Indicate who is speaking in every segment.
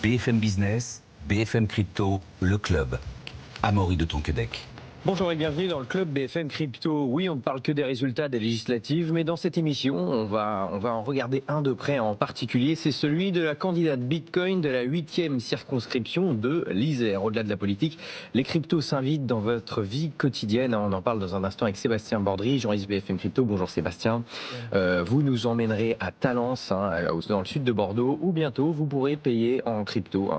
Speaker 1: BFM Business, BFM Crypto, le club. Amaury de Tonquédec.
Speaker 2: Bonjour et bienvenue dans le club BFM Crypto. Oui, on ne parle que des résultats des législatives, mais dans cette émission, on va en regarder un de près en particulier. C'est celui de la candidate Bitcoin de la 8e circonscription de l'Isère. Au-delà de la politique, les cryptos s'invitent dans votre vie quotidienne. On en parle dans un instant avec Sébastien Bordry, journaliste BFM Crypto. Bonjour Sébastien. Vous nous emmènerez à Talence, dans le sud de Bordeaux, où bientôt vous pourrez payer en crypto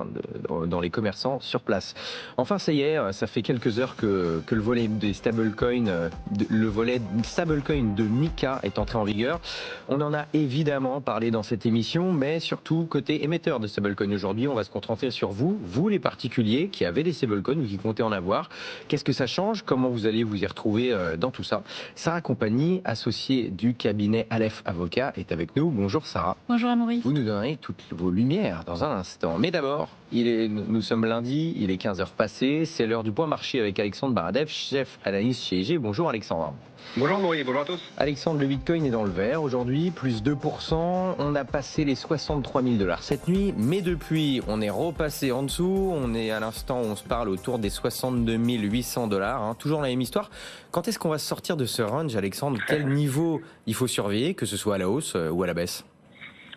Speaker 2: dans les commerçants sur place. Enfin, ça y est, ça fait quelques heures que le volet des stablecoins, de Nika est entré en vigueur. On en a évidemment parlé dans cette émission, mais surtout côté émetteur de stablecoins aujourd'hui, on va se concentrer sur vous les particuliers qui avez des stablecoins ou qui comptez en avoir. Qu'est-ce que ça change? Comment vous allez vous y retrouver dans tout ça? Sarah Compagnie, associée du cabinet Aleph Avocat, est avec nous. Bonjour Sarah.
Speaker 3: Bonjour Amaury.
Speaker 2: Vous nous donnerez toutes vos lumières dans un instant. Mais d'abord, nous sommes lundi, il est 15h passées, c'est l'heure du point marché avec Alexandre Baradev, chef analyste chez EG. Bonjour Alexandre.
Speaker 4: Bonjour Amaury, bonjour à tous.
Speaker 2: Alexandre, le Bitcoin est dans le vert aujourd'hui, plus 2%. On a passé les 63 000 $ cette nuit, mais depuis, on est repassé en dessous. On est à l'instant où on se parle autour des 62 800 $. Toujours la même histoire. Quand est-ce qu'on va sortir de ce range, Alexandre? Quel niveau il faut surveiller, que ce soit à la hausse ou à la baisse?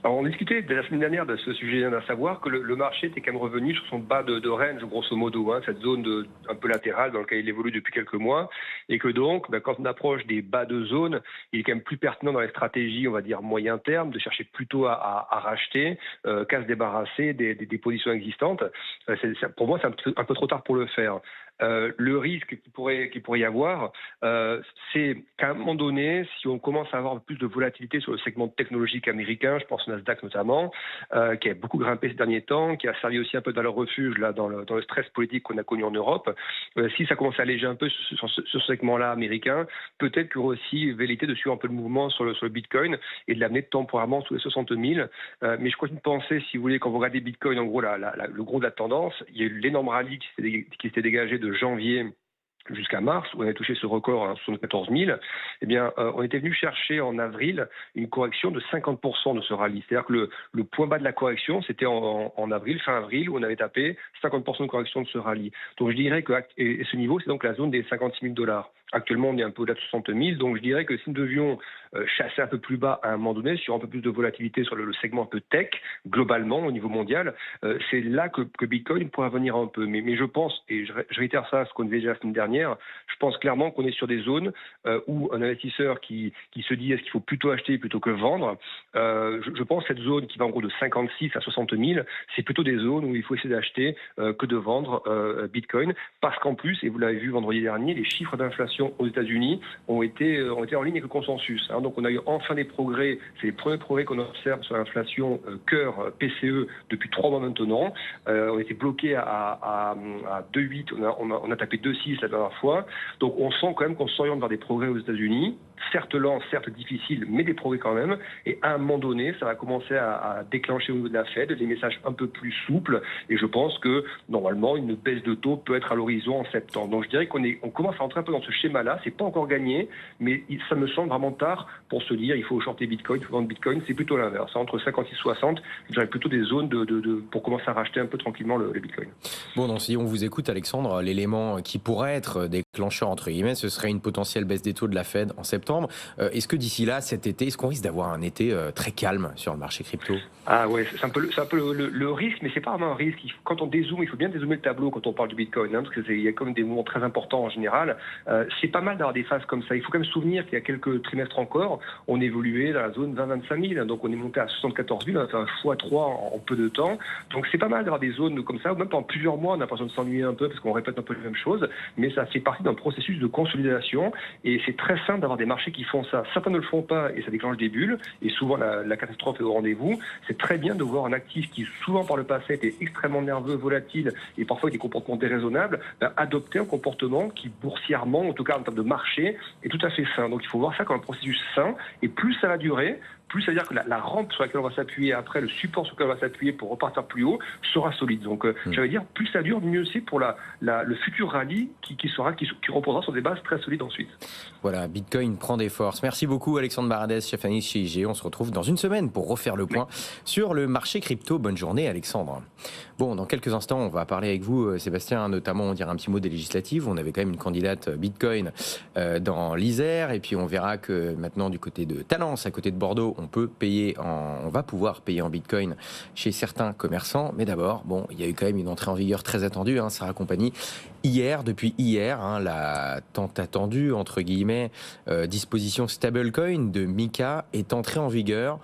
Speaker 4: Alors, on discutait dès la semaine dernière de ce sujet, à savoir que le marché était quand même revenu sur son bas de range, grosso modo, cette zone un peu latérale dans laquelle il évolue depuis quelques mois, et que donc, quand on approche des bas de zone, il est quand même plus pertinent dans les stratégies, on va dire, moyen terme, de chercher plutôt à racheter qu'à se débarrasser des positions existantes. Pour moi, c'est un peu trop tard pour le faire. Le risque qu'il pourrait y avoir, c'est qu'à un moment donné, si on commence à avoir plus de volatilité sur le segment technologique américain, je pense au Nasdaq notamment, qui a beaucoup grimpé ces derniers temps, qui a servi aussi un peu de valeur refuge là, dans le stress politique qu'on a connu en Europe, si ça commence à alléger un peu sur ce segment-là américain, peut-être qu'il y aura aussi velléité de suivre un peu le mouvement sur le Bitcoin et de l'amener temporairement sous les 60 000. Mais je continue de penser, si vous voulez, quand vous regardez Bitcoin, en gros, le gros de la tendance, il y a eu l'énorme rallye qui s'était dégagé de janvier jusqu'à mars, où on a touché ce record à 74 000, eh bien, on était venu chercher en avril une correction de 50% de ce rallye. C'est-à-dire que le point bas de la correction, c'était en avril, fin avril, où on avait tapé 50% de correction de ce rallye. Donc je dirais que et ce niveau, c'est donc la zone des 56 000 $. Actuellement, on est un peu au-delà de 60 000, donc je dirais que si nous devions chasser un peu plus bas à un moment donné, sur un peu plus de volatilité sur le segment un peu tech, globalement, au niveau mondial, c'est là que Bitcoin pourra venir un peu. Mais je pense, et je réitère ça, ce qu'on disait déjà la semaine dernière, je pense clairement qu'on est sur des zones où un investisseur qui se dit est-ce qu'il faut plutôt acheter plutôt que vendre, je pense que cette zone qui va en gros de 56 à 60 000, c'est plutôt des zones où il faut essayer d'acheter que de vendre Bitcoin, parce qu'en plus, et vous l'avez vu vendredi dernier, les chiffres d'inflation aux États-Unis ont été en ligne avec le consensus. Donc on a eu enfin des progrès, c'est les premiers progrès qu'on observe sur l'inflation cœur PCE depuis 3 mois maintenant. On était bloqué à 2,8, on a tapé 2,6 la dernière fois. Donc on sent quand même qu'on s'oriente vers des progrès aux États-Unis. Certes lent, certes difficile, mais des progrès quand même. Et à un moment donné, ça va commencer à déclencher au niveau de la Fed des messages un peu plus souples. Et je pense que normalement, une baisse de taux peut être à l'horizon en septembre. Donc je dirais qu'on commence à entrer un peu dans ce schéma-là. C'est pas encore gagné, mais ça me semble vraiment tard pour se dire il faut shorter Bitcoin, il faut vendre Bitcoin. C'est plutôt l'inverse. Entre 56 et 60, je dirais plutôt des zones pour commencer à racheter un peu tranquillement le Bitcoin.
Speaker 2: Bon, donc si on vous écoute, Alexandre, l'élément qui pourrait être déclencheur, entre guillemets, ce serait une potentielle baisse des taux de la Fed en septembre. Est-ce que d'ici là, cet été, est-ce qu'on risque d'avoir un été très calme sur le marché crypto?
Speaker 4: Ah ouais, c'est un peu le risque, mais c'est pas vraiment un risque. Quand on dézoome, il faut bien dézoomer le tableau quand on parle du Bitcoin, parce qu'il y a quand même des mouvements très importants en général. C'est pas mal d'avoir des phases comme ça. Il faut quand même se souvenir qu'il y a quelques trimestres encore, on évoluait dans la zone 20-25 000, donc on est monté à 74 000, on a fait un x3 en peu de temps. Donc c'est pas mal d'avoir des zones comme ça, ou même pendant plusieurs mois, on a l'impression de s'ennuyer un peu parce qu'on répète un peu les mêmes choses, mais ça fait partie d'un processus de consolidation et c'est très simple d'avoir des marchés qui font ça. Certains ne le font pas et ça déclenche des bulles et souvent la catastrophe est au rendez-vous. C'est très bien de voir un actif qui souvent par le passé était extrêmement nerveux, volatile et parfois avec des comportements déraisonnables, adopter un comportement qui boursièrement, en tout cas en termes de marché, est tout à fait sain. Donc il faut voir ça comme un processus sain et plus ça va durer, plus ça veut dire que la rampe sur laquelle on va s'appuyer après, le support sur lequel on va s'appuyer pour repartir plus haut, sera solide. Donc, j'allais dire, plus ça dure, mieux c'est pour le futur rallye qui reposera sur des bases très solides ensuite.
Speaker 2: Voilà, Bitcoin prend des forces. Merci beaucoup Alexandre Baradez, chef analyste chez IG. On se retrouve dans une semaine pour refaire le point sur le marché crypto. Bonne journée Alexandre. Bon, dans quelques instants, on va parler avec vous, Sébastien, notamment on dira un petit mot des législatives. On avait quand même une candidate Bitcoin dans l'Isère, et puis on verra que maintenant du côté de Talence, à côté de Bordeaux, on va pouvoir payer en Bitcoin chez certains commerçants. Mais d'abord, bon, il y a eu quand même une entrée en vigueur très attendue, Sarah Compagnie. Depuis hier, la tant attendue, entre guillemets, disposition stablecoin de Mika est entrée en vigueur.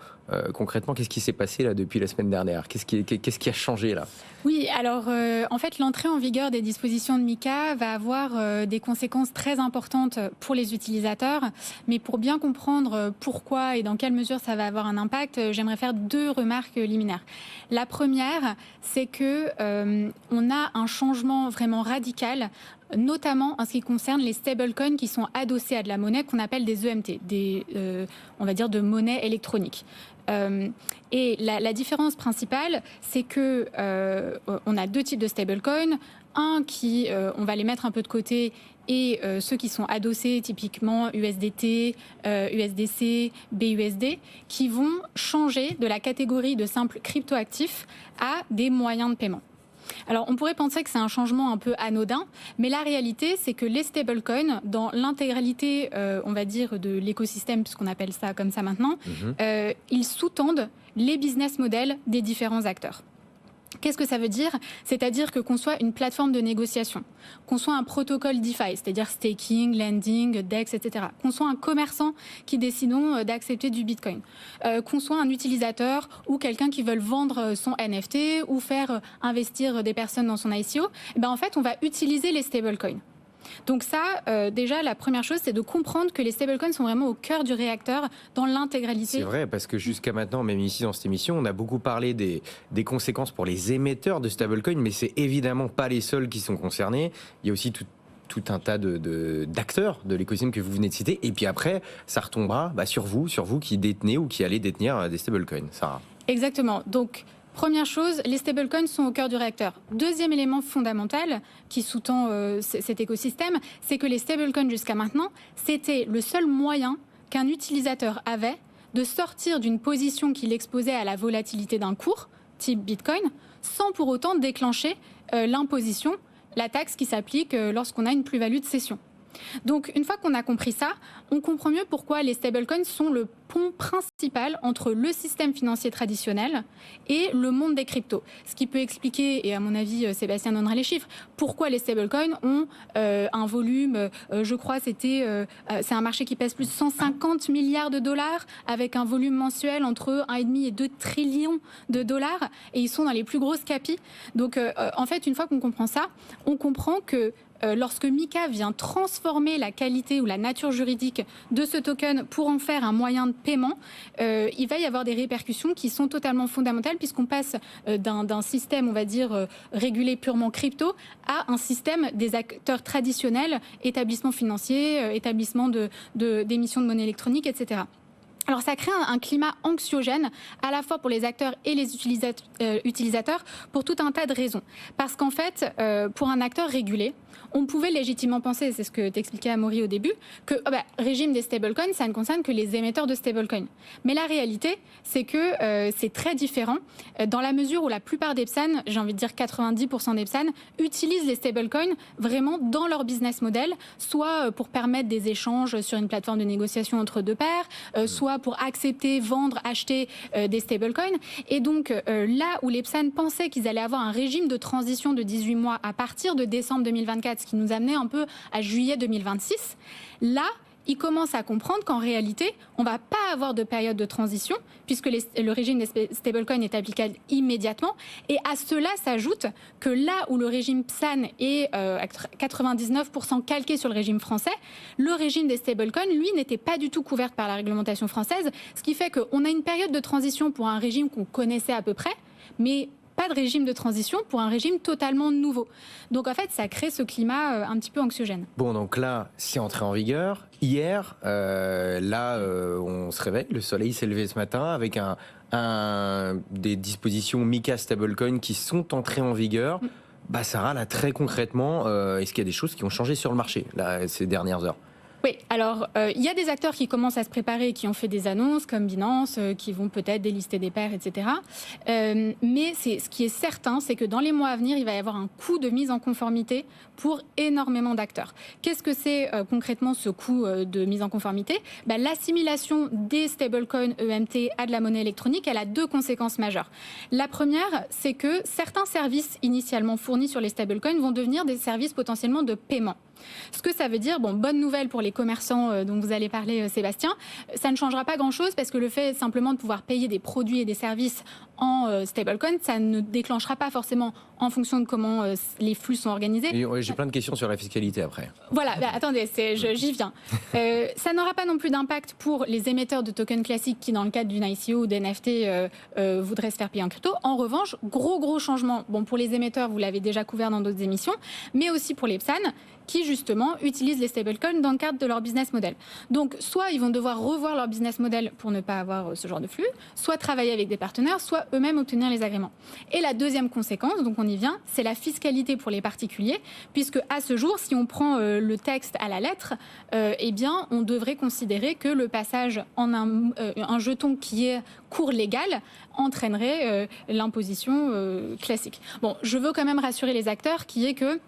Speaker 2: Concrètement, qu'est-ce qui s'est passé là depuis la semaine dernière ? Qu'est-ce qui a changé là ?
Speaker 3: Oui, alors en fait, l'entrée en vigueur des dispositions de Mika va avoir des conséquences très importantes pour les utilisateurs. Mais pour bien comprendre pourquoi et dans quelle mesure ça va avoir un impact, j'aimerais faire 2 remarques liminaires. La première, c'est que on a un changement vraiment radical, notamment en ce qui concerne les stablecoins qui sont adossés à de la monnaie qu'on appelle des EMT, on va dire de monnaie électronique. Et la différence principale, c'est que on a 2 types de stablecoins. Un qui, on va les mettre un peu de côté, et ceux qui sont adossés, typiquement USDT, USDC, BUSD, qui vont changer de la catégorie de simples cryptoactifs à des moyens de paiement. Alors, on pourrait penser que c'est un changement un peu anodin, mais la réalité, c'est que les stablecoins, dans l'intégralité, on va dire, de l'écosystème, puisqu'on appelle ça comme ça maintenant, ils sous-tendent les business models des différents acteurs. Qu'est-ce que ça veut dire ? C'est-à-dire que qu'on soit une plateforme de négociation, qu'on soit un protocole DeFi, c'est-à-dire staking, lending, DEX, etc., qu'on soit un commerçant qui décidons d'accepter du Bitcoin, qu'on soit un utilisateur ou quelqu'un qui veut vendre son NFT ou faire investir des personnes dans son ICO, en fait, on va utiliser les stablecoins. Donc ça, déjà, la première chose, c'est de comprendre que les stablecoins sont vraiment au cœur du réacteur dans l'intégralité.
Speaker 2: C'est vrai, parce que jusqu'à maintenant, même ici dans cette émission, on a beaucoup parlé des conséquences pour les émetteurs de stablecoins, mais c'est évidemment pas les seuls qui sont concernés. Il y a aussi tout un tas d'acteurs de l'écosystème que vous venez de citer. Et puis après, ça retombera sur vous qui détenez ou qui allez détenir des stablecoins. Sarah.
Speaker 3: Exactement. Donc, première chose, les stablecoins sont au cœur du réacteur. Deuxième élément fondamental qui sous-tend cet écosystème, c'est que les stablecoins jusqu'à maintenant, c'était le seul moyen qu'un utilisateur avait de sortir d'une position qui l'exposait à la volatilité d'un cours, type Bitcoin, sans pour autant déclencher l'imposition, la taxe qui s'applique lorsqu'on a une plus-value de cession. Donc, une fois qu'on a compris ça, on comprend mieux pourquoi les stablecoins sont le pont principal entre le système financier traditionnel et le monde des cryptos. Ce qui peut expliquer, et à mon avis, Sébastien donnera les chiffres, pourquoi les stablecoins ont un volume, je crois, c'est un marché qui pèse plus de 150 milliards de dollars, avec un volume mensuel entre 1,5 et 2 trillions de dollars, et ils sont dans les plus grosses capis. Donc, en fait, une fois qu'on comprend ça, on comprend que lorsque Mika vient transformer la qualité ou la nature juridique de ce token pour en faire un moyen de paiement, il va y avoir des répercussions qui sont totalement fondamentales, puisqu'on passe d'un système, on va dire, régulé purement crypto, à un système des acteurs traditionnels, établissements financiers, établissements d'émissions de monnaie électronique, etc. Alors ça crée un climat anxiogène à la fois pour les acteurs et les utilisateurs pour tout un tas de raisons. Parce qu'en fait, pour un acteur régulé, on pouvait légitimement penser, c'est ce que t'expliquais Amaury au début, que régime des stablecoins, ça ne concerne que les émetteurs de stablecoins. Mais la réalité, c'est que c'est très différent dans la mesure où la plupart des PSAN, j'ai envie de dire 90% des PSAN, utilisent les stablecoins vraiment dans leur business model, soit pour permettre des échanges sur une plateforme de négociation entre deux pairs, soit pour accepter, vendre, acheter des stablecoins. Et donc là où les PSAN pensaient qu'ils allaient avoir un régime de transition de 18 mois à partir de décembre 2024, ce qui nous amenait un peu à juillet 2026, là, ils commencent à comprendre qu'en réalité, on ne va pas avoir de période de transition, puisque le régime des stablecoins est applicable immédiatement. Et à cela s'ajoute que là où le régime PSAN est à 99% calqué sur le régime français, le régime des stablecoins, lui, n'était pas du tout couvert par la réglementation française, ce qui fait qu'on a une période de transition pour un régime qu'on connaissait à peu près, mais pas de régime de transition pour un régime totalement nouveau. Donc en fait, ça crée ce climat un petit peu anxiogène.
Speaker 2: Bon, donc là, c'est entré en vigueur. Hier, on se réveille, le soleil s'est levé ce matin avec des dispositions MiCA Stablecoin qui sont entrées en vigueur. Sarah, là, très concrètement, est-ce qu'il y a des choses qui ont changé sur le marché là, ces dernières heures ?
Speaker 3: Oui, alors il y a des acteurs qui commencent à se préparer, qui ont fait des annonces comme Binance, qui vont peut-être délister des paires, etc. Mais ce qui est certain, c'est que dans les mois à venir, il va y avoir un coût de mise en conformité pour énormément d'acteurs. Qu'est-ce que c'est concrètement ce coût de mise en conformité ? L'assimilation des stablecoins EMT à de la monnaie électronique, elle a deux conséquences majeures. La première, c'est que certains services initialement fournis sur les stablecoins vont devenir des services potentiellement de paiement. Ce que ça veut dire, bonne nouvelle pour les commerçants dont vous allez parler, Sébastien, ça ne changera pas grand-chose parce que le fait simplement de pouvoir payer des produits et des services en stablecoin, ça ne déclenchera pas forcément en fonction de comment les flux sont organisés.
Speaker 2: J'ai plein de questions sur la fiscalité après.
Speaker 3: Voilà, attendez, j'y viens. Ça n'aura pas non plus d'impact pour les émetteurs de tokens classiques qui, dans le cadre d'une ICO ou d'NFT, voudraient se faire payer en crypto. En revanche, gros changement, pour les émetteurs, vous l'avez déjà couvert dans d'autres émissions, mais aussi pour les PSAN, qui justement utilisent les stablecoins dans le cadre de leur business model. Donc soit ils vont devoir revoir leur business model pour ne pas avoir ce genre de flux, soit travailler avec des partenaires, soit eux-mêmes obtenir les agréments. Et la deuxième conséquence, donc on y vient, c'est la fiscalité pour les particuliers, puisque à ce jour, si on prend le texte à la lettre, on devrait considérer que le passage en un jeton qui est cours légal entraînerait l'imposition classique. Je veux quand même rassurer les acteurs qui est que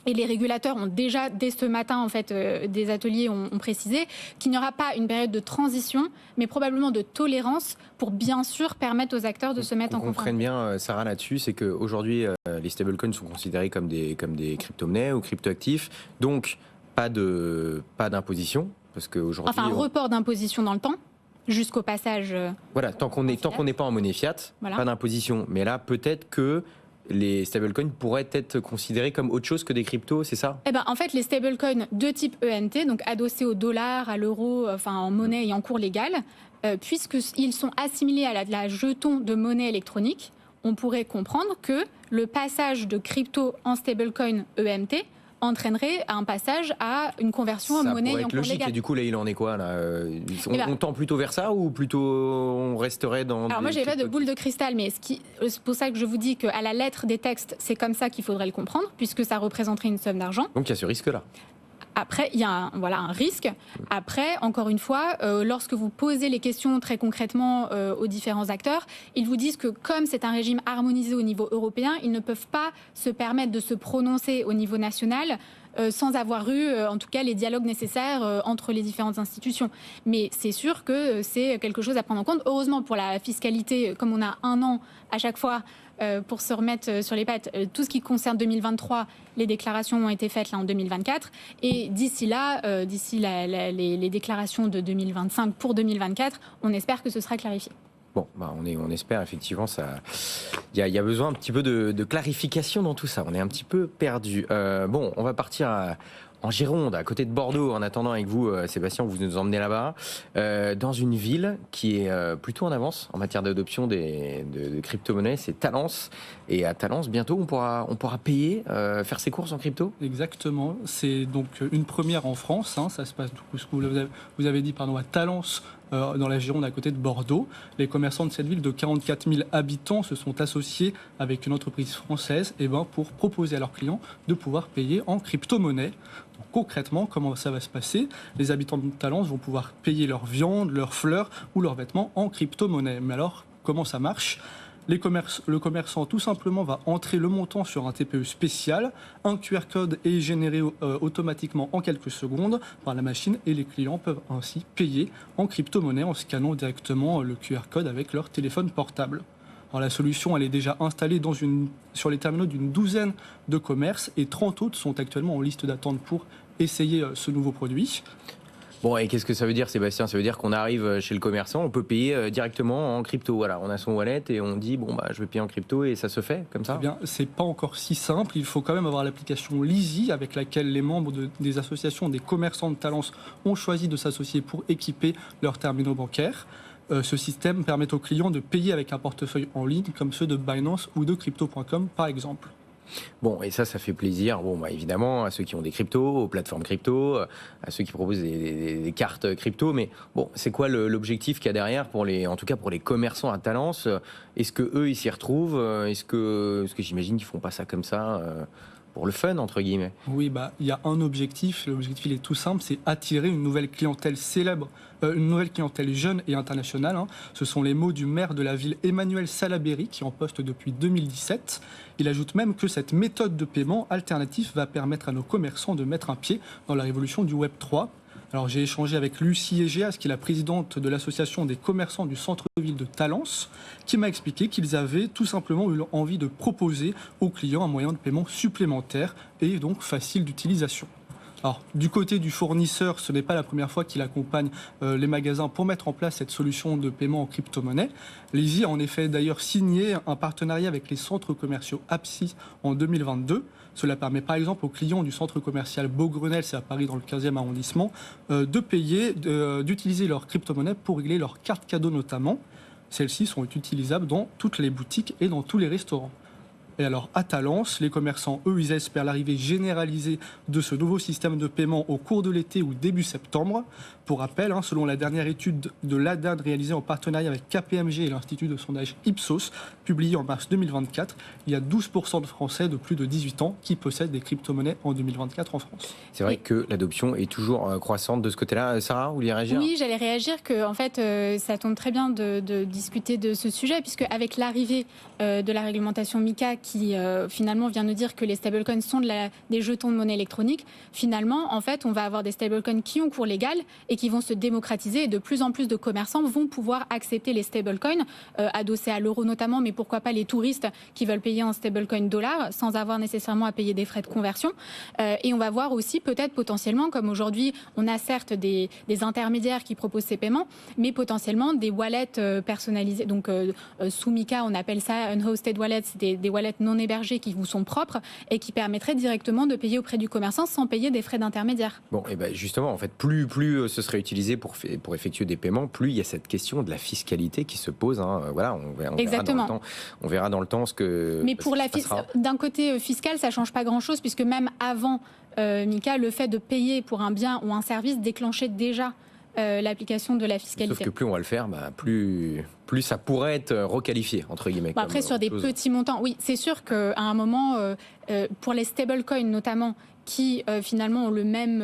Speaker 3: et les régulateurs ont déjà, dès ce matin, en fait, des ateliers ont précisé qu'il n'y aura pas une période de transition, mais probablement de tolérance pour bien sûr permettre aux acteurs de se mettre en conformité.
Speaker 2: On comprenne bien, Sarah, là-dessus, c'est qu'aujourd'hui, les stablecoins sont considérés comme des crypto-monnaies ou crypto-actifs, donc pas d'imposition, parce qu'aujourd'hui...
Speaker 3: Enfin, un report d'imposition dans le temps, jusqu'au passage...
Speaker 2: Voilà, tant qu'on n'est pas en monnaie fiat, voilà. Pas d'imposition. Mais là, peut-être que les stablecoins pourraient être considérés comme autre chose que des cryptos, c'est ça ?
Speaker 3: En fait, les stablecoins de type EMT, donc adossés au dollar, à l'euro, en monnaie et en cours légal, puisqu'ils sont assimilés à la jeton de monnaie électronique, on pourrait comprendre que le passage de crypto en stablecoin EMT entraînerait un passage à une conversion en monnaie et en cours légal.
Speaker 2: Et du coup, là, il en est quoi là on tend plutôt vers ça ou plutôt on resterait dans...
Speaker 3: Alors moi, j'ai pas de boule de cristal, mais c'est pour ça que je vous dis qu'à la lettre des textes, c'est comme ça qu'il faudrait le comprendre, puisque ça représenterait une somme d'argent.
Speaker 2: Donc il y a ce risque-là.
Speaker 3: Après, il y a un risque. Après, encore une fois, lorsque vous posez les questions très concrètement aux différents acteurs, ils vous disent que comme c'est un régime harmonisé au niveau européen, ils ne peuvent pas se permettre de se prononcer au niveau national sans avoir eu, en tout cas, les dialogues nécessaires entre les différentes institutions. Mais c'est sûr que c'est quelque chose à prendre en compte. Heureusement, pour la fiscalité, comme on a un an à chaque fois pour se remettre sur les pattes, tout ce qui concerne 2023, les déclarations ont été faites là en 2024. Et d'ici là, les déclarations de 2025 pour 2024, on espère que ce sera clarifié.
Speaker 2: Bon, on espère effectivement ça. Il y a besoin un petit peu de clarification dans tout ça. On est un petit peu perdu. On va partir en Gironde, à côté de Bordeaux, en attendant avec vous, Sébastien, vous nous emmenez là-bas, dans une ville qui est plutôt en avance en matière d'adoption de crypto-monnaies, c'est Talence. Et à Talence, bientôt, on pourra payer, faire ses courses en crypto ?
Speaker 5: Exactement. C'est donc une première en France. Ça se passe, ce que vous avez dit, à Talence, dans la Gironde, à côté de Bordeaux. Les commerçants de cette ville de 44 000 habitants se sont associés avec une entreprise française pour proposer à leurs clients de pouvoir payer en crypto-monnaie. Donc, concrètement, comment ça va se passer ? Les habitants de Talence vont pouvoir payer leur viande, leurs fleurs ou leurs vêtements en crypto-monnaie. Mais alors, comment ça marche ? Le commerçant, tout simplement, va entrer le montant sur un TPE spécial. Un QR code est généré automatiquement en quelques secondes par la machine et les clients peuvent ainsi payer en crypto-monnaie en scannant directement le QR code avec leur téléphone portable. Alors, la solution, elle est déjà installée sur les terminaux d'une douzaine de commerces et 30 autres sont actuellement en liste d'attente pour essayer ce nouveau produit.
Speaker 2: Bon, et qu'est-ce que ça veut dire, Sébastien ? Ça veut dire qu'on arrive chez le commerçant, on peut payer directement en crypto. Voilà, on a son wallet et on dit, je vais payer en crypto et ça se fait comme ça ?
Speaker 5: Eh bien, c'est pas encore si simple. Il faut quand même avoir l'application Lizy avec laquelle les membres des associations des commerçants de Talence ont choisi de s'associer pour équiper leurs terminaux bancaires. ce système permet aux clients de payer avec un portefeuille en ligne comme ceux de Binance ou de Crypto.com par exemple.
Speaker 6: Bon, et ça fait plaisir, évidemment, à ceux qui ont des cryptos, aux plateformes crypto, à ceux qui proposent des cartes crypto. Mais bon, c'est quoi l'objectif qu'il y a derrière, en tout cas pour les commerçants à Talence? Est-ce qu'eux, ils s'y retrouvent? Est-ce que j'imagine qu'ils font pas ça comme ça pour le fun, entre guillemets?
Speaker 5: Oui, il y a un objectif. L'objectif, il est tout simple, c'est attirer une nouvelle clientèle célèbre, une nouvelle clientèle jeune et internationale. Ce sont les mots du maire de la ville, Emmanuel Salaberry, qui est en poste depuis 2017. Il ajoute même que cette méthode de paiement alternatif va permettre à nos commerçants de mettre un pied dans la révolution du Web 3. Alors j'ai échangé avec Lucie Egeas, qui est la présidente de l'association des commerçants du centre-ville de Talence, qui m'a expliqué qu'ils avaient tout simplement eu envie de proposer aux clients un moyen de paiement supplémentaire et donc facile d'utilisation. Alors, du côté du fournisseur, ce n'est pas la première fois qu'il accompagne les magasins pour mettre en place cette solution de paiement en crypto-monnaie. Leasy a en effet d'ailleurs signé un partenariat avec les centres commerciaux Apsi en 2022. Cela permet par exemple aux clients du centre commercial Beaugrenelle, c'est à Paris dans le 15e arrondissement, d'utiliser leur crypto-monnaie pour régler leurs cartes cadeaux notamment. Celles-ci sont utilisables dans toutes les boutiques et dans tous les restaurants. Et alors, à Talence, les commerçants, eux, ils espèrent l'arrivée généralisée de ce nouveau système de paiement au cours de l'été ou début septembre. Pour rappel, selon la dernière étude de l'ADAD réalisée en partenariat avec KPMG et l'Institut de sondage Ipsos, publiée en mars 2024, il y a 12% de Français de plus de 18 ans qui possèdent des crypto-monnaies en 2024 en France.
Speaker 6: C'est vrai que l'adoption est toujours croissante de ce côté-là. Sarah, vous vouliez réagir?
Speaker 3: Oui, j'allais réagir que en fait, ça tombe très bien de discuter de ce sujet, puisque avec l'arrivée de la réglementation MiCA qui finalement vient nous dire que les stablecoins sont des jetons de monnaie électronique, finalement, en fait, on va avoir des stablecoins qui ont cours légal et qui vont se démocratiser, et de plus en plus de commerçants vont pouvoir accepter les stablecoins, adossés à l'euro notamment, mais pourquoi pas les touristes qui veulent payer en stablecoin dollar sans avoir nécessairement à payer des frais de conversion. Et on va voir aussi peut-être potentiellement, comme aujourd'hui, on a certes des intermédiaires qui proposent ces paiements, mais potentiellement des wallets personnalisés. Donc sous MiCA, on appelle ça unhosted wallets, c'est des wallets non hébergés qui vous sont propres et qui permettraient directement de payer auprès du commerçant sans payer des frais d'intermédiaire.
Speaker 6: Bon, et ben justement, en fait, plus ce serait utilisé pour effectuer des paiements, plus il y a cette question de la fiscalité qui se pose. Voilà, on verra dans le temps ce que.
Speaker 3: Mais pour d'un côté fiscal, ça change pas grand-chose, puisque même avant MiCA, le fait de payer pour un bien ou un service déclenchait déjà l'application de la fiscalité.
Speaker 6: Sauf que plus on va le faire, plus ça pourrait être requalifié, entre guillemets.
Speaker 3: Après, sur des petits montants, oui, c'est sûr qu'à un moment, pour les stablecoins notamment, qui finalement ont le même,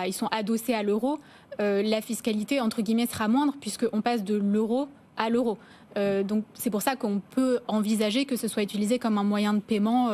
Speaker 3: ils sont adossés à l'euro, la fiscalité, entre guillemets, sera moindre, puisqu'on passe de l'euro à l'euro. Donc c'est pour ça qu'on peut envisager que ce soit utilisé comme un moyen de paiement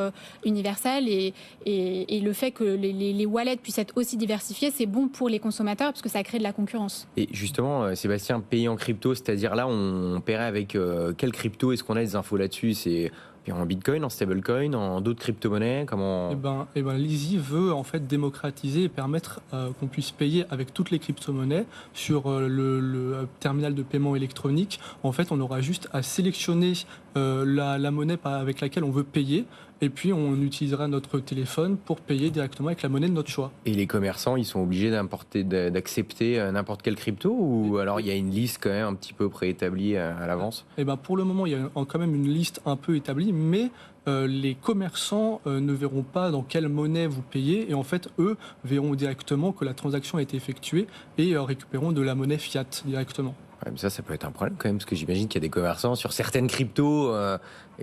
Speaker 3: universel, et le fait que les wallets puissent être aussi diversifiés, c'est bon pour les consommateurs parce que ça crée de la concurrence.
Speaker 6: Et justement, Sébastien, payer en crypto, c'est-à-dire là on paierait avec quelle crypto? Est-ce qu'on a des infos là-dessus? C'est en Bitcoin, en stablecoin, en d'autres crypto-monnaies? Comment...
Speaker 5: Leasy veut en fait démocratiser et permettre qu'on puisse payer avec toutes les crypto-monnaies sur le terminal de paiement électronique. En fait, on aura juste à sélectionner la monnaie avec laquelle on veut payer, et puis on utilisera notre téléphone pour payer directement avec la monnaie de notre choix.
Speaker 6: Et les commerçants, ils sont obligés d'accepter n'importe quelle crypto, ou alors il y a une liste quand même un petit peu préétablie à l'avance?
Speaker 5: Pour le moment, il y a quand même une liste un peu établie, mais les commerçants ne verront pas dans quelle monnaie vous payez, et en fait, eux verront directement que la transaction a été effectuée et récupéreront de la monnaie fiat directement.
Speaker 6: Ouais, mais ça peut être un problème quand même, parce que j'imagine qu'il y a des commerçants sur certaines cryptos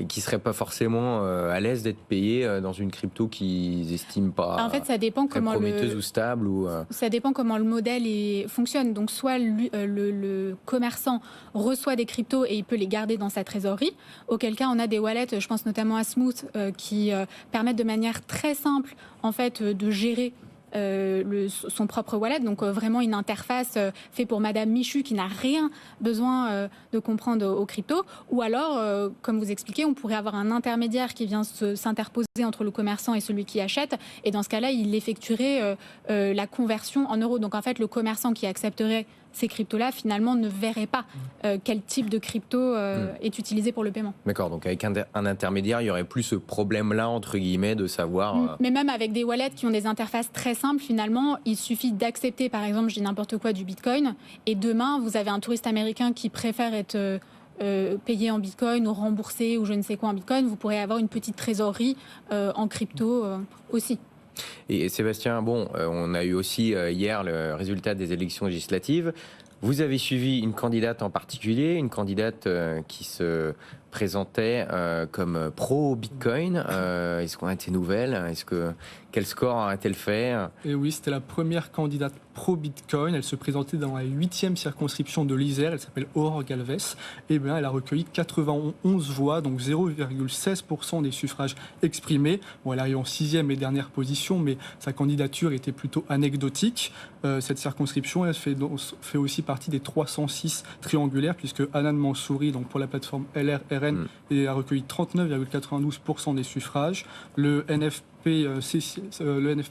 Speaker 6: qui ne seraient pas forcément à l'aise d'être payés dans une crypto qu'ils estiment pas
Speaker 3: en fait, ça dépend
Speaker 6: très prometteuse ou stable.
Speaker 3: Ça dépend comment le modèle fonctionne. Donc soit le commerçant reçoit des cryptos et il peut les garder dans sa trésorerie, auquel cas on a des wallets, je pense notamment à Smooth, qui permettent de manière très simple en fait, de gérer son propre wallet, donc vraiment une interface faite pour Madame Michu qui n'a rien besoin de comprendre aux cryptos. Ou alors, comme vous expliquez, on pourrait avoir un intermédiaire qui vient s'interposer entre le commerçant et celui qui achète, et dans ce cas-là, il effectuerait la conversion en euros. Donc en fait, le commerçant qui accepterait ces cryptos-là, finalement, ne verraient pas quel type de crypto est utilisé pour le paiement.
Speaker 6: D'accord, donc avec un intermédiaire, il n'y aurait plus ce problème-là, entre guillemets, de savoir...
Speaker 3: Mais même avec des wallets qui ont des interfaces très simples, finalement, il suffit d'accepter, par exemple, je dis n'importe quoi, du Bitcoin, et demain, vous avez un touriste américain qui préfère être... payé en Bitcoin ou remboursé ou je ne sais quoi en Bitcoin, vous pourrez avoir une petite trésorerie en crypto aussi.
Speaker 6: Et Sébastien, bon, on a eu aussi hier le résultat des élections législatives. Vous avez suivi une candidate en particulier, une candidate qui se présentait comme pro-Bitcoin. Est-ce qu'on a été nouvelles ? Quel score a-t-elle fait ?
Speaker 5: Et oui, c'était la première candidate pro-Bitcoin. Elle se présentait dans la 8e circonscription de l'Isère. Elle s'appelle Aurore Galvez. Et bien, elle a recueilli 91 voix, donc 0,16% des suffrages exprimés. Bon, elle arrive en 6e et dernière position, mais sa candidature était plutôt anecdotique. Cette circonscription, elle fait aussi partie des 306 triangulaires, puisque Hanan Mansouri, donc pour la plateforme LRRN, a recueilli 39,92% des suffrages. Le NFP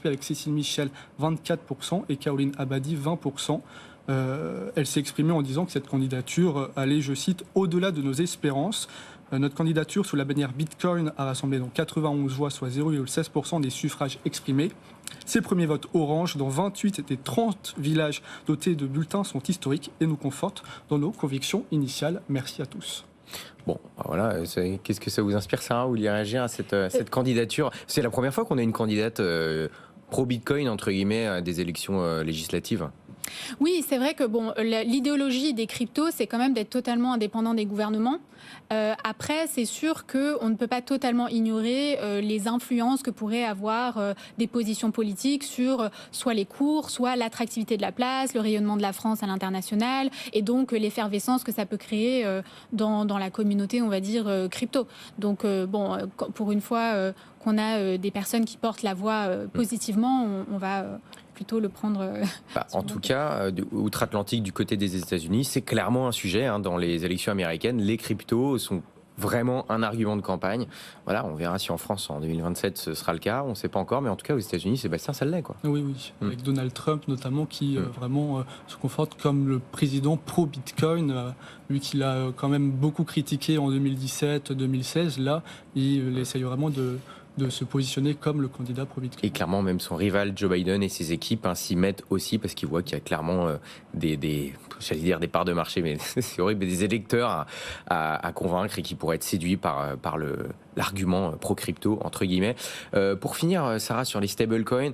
Speaker 5: avec Cécile Michel, 24%, et Caroline Abadi, 20%. Elle s'est exprimée en disant que cette candidature allait, je cite, « au-delà de nos espérances ». Notre candidature sous la bannière Bitcoin a rassemblé donc 91 voix, soit 0,16% des suffrages exprimés. Ces premiers votes orange dans 28 des 30 villages dotés de bulletins sont historiques et nous confortent dans nos convictions initiales. Merci à tous.
Speaker 6: Bon, voilà, qu'est-ce que ça vous inspire, Sarah, vous vouliez réagir à cette candidature ? C'est la première fois qu'on a une candidate pro-Bitcoin, entre guillemets, à des élections législatives.
Speaker 3: Oui, c'est vrai que l'idéologie des cryptos, c'est quand même d'être totalement indépendant des gouvernements. Après, c'est sûr qu'on ne peut pas totalement ignorer les influences que pourraient avoir des positions politiques sur soit les cours, soit l'attractivité de la place, le rayonnement de la France à l'international, et donc l'effervescence que ça peut créer dans la communauté, on va dire, crypto. Donc, pour une fois qu'on a des personnes qui portent la voix positivement, on va... plutôt le prendre...
Speaker 6: en tout cas, outre-Atlantique, du côté des États-Unis, c'est clairement un sujet dans les élections américaines. Les cryptos sont vraiment un argument de campagne. Voilà, on verra si en France, en 2027, ce sera le cas. On ne sait pas encore, mais en tout cas, aux États-Unis, Sébastien, ça l'est, quoi.
Speaker 5: Oui. Avec Donald Trump, notamment, qui vraiment se conforte comme le président pro-Bitcoin. Lui qui l'a quand même beaucoup critiqué en 2017-2016. Là, il essaye vraiment de se positionner comme le candidat pro-Bitcoin. Et
Speaker 6: clairement, même son rival Joe Biden et ses équipes s'y mettent aussi parce qu'ils voient qu'il y a clairement j'allais dire des parts de marché, mais c'est horrible, des électeurs à convaincre et qui pourraient être séduits par l'argument pro-crypto, entre guillemets. Pour finir, Sarah, sur les stablecoins,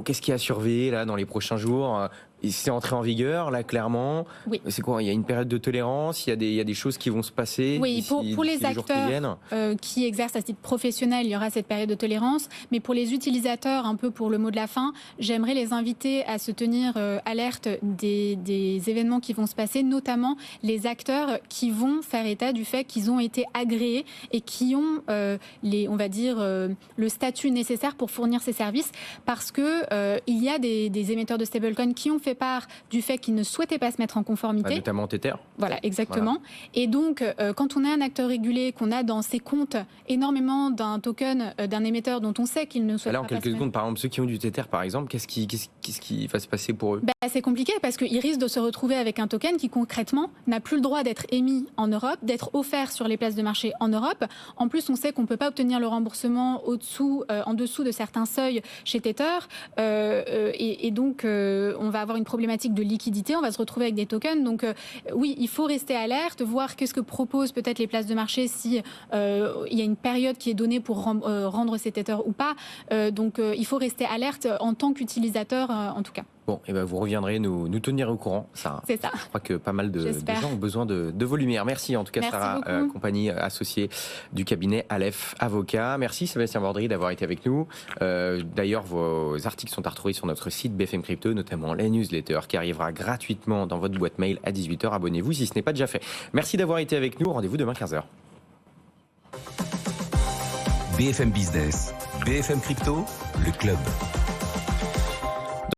Speaker 6: qu'est-ce qu'il y a à surveiller là, dans les prochains jours ? C'est entré en vigueur, là, clairement.
Speaker 3: Oui.
Speaker 6: C'est quoi ? Il y a une période de tolérance, il y a des choses qui vont se passer.
Speaker 3: Oui, pour les acteurs qui exercent à titre professionnel, il y aura cette période de tolérance. Mais pour les utilisateurs, un peu pour le mot de la fin, j'aimerais les inviter à se tenir alerte des événements qui vont se passer, notamment les acteurs qui vont faire état du fait qu'ils ont été agréés et qui ont, on va dire, le statut nécessaire pour fournir ces services. Parce que il y a des émetteurs de stablecoins qui ont fait part du fait qu'ils ne souhaitaient pas se mettre en conformité.
Speaker 6: Notamment Tether.
Speaker 3: Voilà, exactement. Voilà. Et donc, quand on est un acteur régulé, qu'on a dans ses comptes énormément d'un token, d'un émetteur dont on sait qu'il ne souhaite
Speaker 6: pas...
Speaker 3: Là,
Speaker 6: en quelques secondes, par exemple, ceux qui ont du Tether, par exemple, qu'est-ce qui va se passer pour eux ?
Speaker 3: C'est compliqué parce qu'ils risquent de se retrouver avec un token qui, concrètement, n'a plus le droit d'être émis en Europe, d'être offert sur les places de marché en Europe. En plus, on sait qu'on ne peut pas obtenir le remboursement en dessous de certains seuils chez Tether. Et donc, on va avoir une problématique de liquidité, on va se retrouver avec des tokens. Donc oui, il faut rester alerte, voir qu'est-ce que proposent peut-être les places de marché, si il y a une période qui est donnée pour rendre ces tethers ou pas. Donc il faut rester alerte en tant qu'utilisateur en tout cas.
Speaker 6: Bon, et vous reviendrez nous tenir au courant, Sarah.
Speaker 3: C'est ça.
Speaker 6: Je crois que pas mal de gens ont besoin de vos lumières. Merci en tout cas,
Speaker 3: Merci
Speaker 6: Sarah, compagnie associée du cabinet Aleph Avocat. Merci Sébastien Bordry d'avoir été avec nous. D'ailleurs, vos articles sont à retrouver sur notre site BFM Crypto, notamment la newsletter qui arrivera gratuitement dans votre boîte mail à 18h. Abonnez-vous si ce n'est pas déjà fait. Merci d'avoir été avec nous. Rendez-vous demain 15h.
Speaker 1: BFM Business, BFM Crypto, le club.